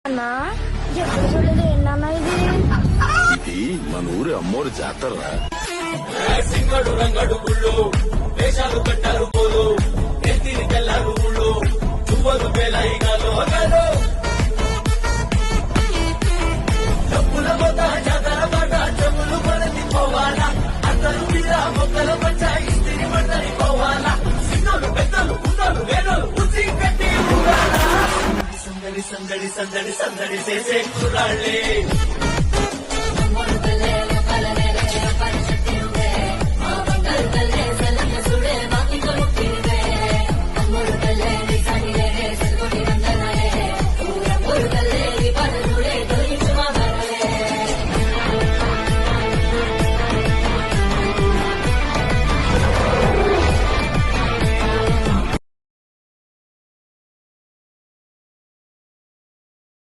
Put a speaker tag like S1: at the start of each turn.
S1: అన్నా ఎప్పుడు చూడలేదు ఏంటన్నా ఇది
S2: ఇది మన ఊరి అమ్మోరు జాతర.
S3: సింగడు రంగడు గుళ్ళు వేషాలు కట్టారు పోలు ఎత్తిని తెల్లారు ఊళ్ళు చువ్వలు పేలాయిగాలు డబ్బుల పోత జాతర మాట చెవులు పడతి పోవాలా అందరూ మీద మొక్కల పంచ ఇస్తిరి పడతాయి పోవాలా సిన్నోలు పెద్దలు ఉన్నోలు వేణోలు ఉచి కట్టి సందడి సందడి సందడి సందడి చేసే కుర్రాళ్ళే